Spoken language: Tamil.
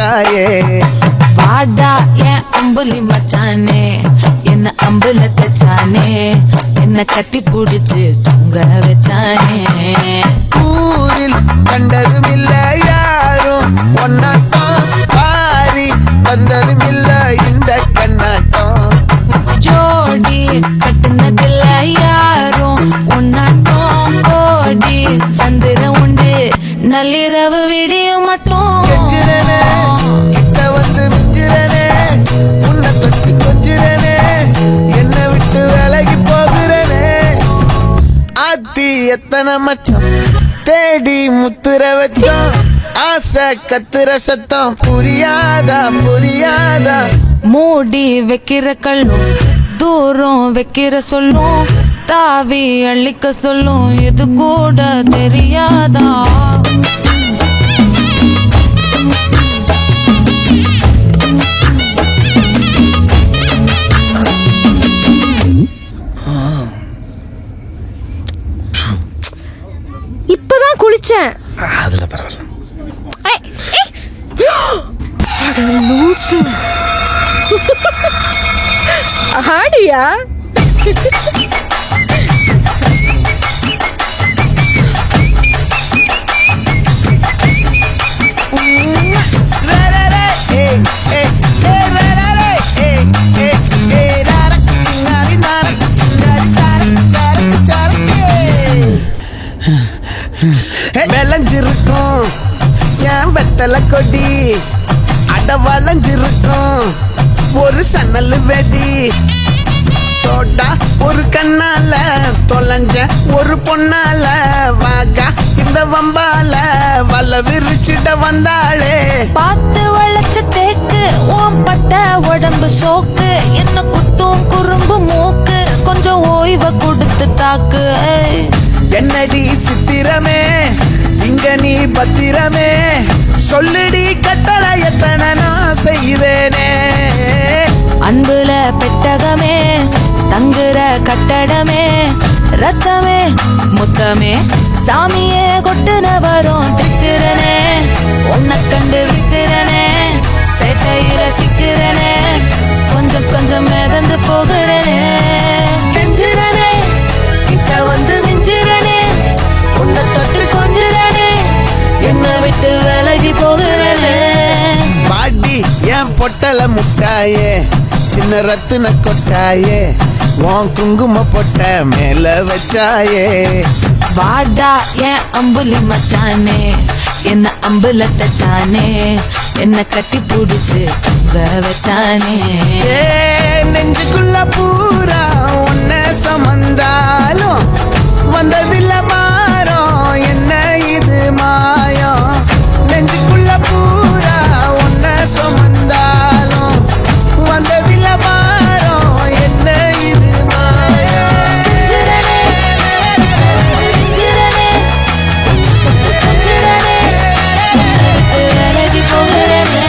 வச்சாயே. வாடா என் அம்புலி மச்சானே, என்ன அம்புல தச்சானே, என்ன கட்டி புடிச்சு தூங்க வச்சானே. ஊரில் கண்டதும் இல்ல யாரும் ஒன்னாட்டம், பாரி வந்ததும் இல்ல இந்த கண்ணாட்டம். ஜோடி கட்டுனதில்ல யாரும் ஒன்னாட்டம், கோடி தந்திர உண்டு நள்ளிரவு விடிய மட்டும். கெஞ்சிரனே கிட்ட வந்து மிஞ்சிரனே, உன்னை தொட்டி கொஞ்சிரனே, என்னை விட்டு விலகி போகிறனே. ஆத்தி எத்தனை மச்சம் தேடி முத்துற வச்சோம், ஆசை கத்துற சத்தம் புரியாதா புரியாதா. மூடி வைக்கிற கல்லும் தூரம் வைக்கிற சொல்லும், தாவி அள்ளிக்க சொல்லும் இது கூட தெரியாதா. இப்பதான் குளிச்சேன். அதுல பரவாயில்ல. ஆடியா விளைஞ்சிருக்கும் என் வெத்தலை கொடி, அட வளைஞ்சிருக்கும் ஒரு சன்னல் வெடி. தோட்டா ஒரு கண்ணால தொலைஞ்ச ஒரு பொண்ணால, வாகா இந்த வம்பால வல விரிச்சிட வந்தாளே. பார்த்து வளைச்ச தேக்கு ஓம் பட்ட உடம்பு சோக்கு, என்ன குத்தும் குறும்பு மூக்கு கொஞ்சம் ஓய்வ கொடுத்து தாக்கு. என்னடி சித்திரமே இங்க நீ பத்திரமே, சொல்லுடி கட்டளை எத்தனை நான் செய்வேனே. அன்புல பெட்டகமே தங்குற கட்டடமே, ரத்தமே முத்தமே சாமியே கொட்டுன வரும் திக்கிறனே. உன்னை கண்டு விக்கிறனே, சேட்டையில சிக்கிறனே, கொஞ்சம் கொஞ்சம் மிதந்து போகிறனே. கெஞ்சிரனே கிட்ட வந்து மிஞ்சிரனே, உன்னை தொட்டு கொஞ்சிரனே, என்னை விட்டு விலகி போகிறனே. பாடி என் பொட்டல முட்டாயே, சின்ன ரத்தின கொட்டாயே, உன் குங்கும பொட்ட மேல வச்சாயே. வாடா என் அம்புலி மச்சானே, என்ன அம்புல தச்சானே, என்ன கட்டி புடிச்சு தூங்க வச்சானே. ஏ நெஞ்சுக்குள்ள பூரா உன்னை சுமந்தாலும் வந்ததில்ல பாரம், என்ன இது மாயம். நெஞ்சுக்குள்ள பூரா உன்னை சுமந்தாலும் வந்ததில்ல பாரம், என்ன இது மாயம். விலகி போகிறனே.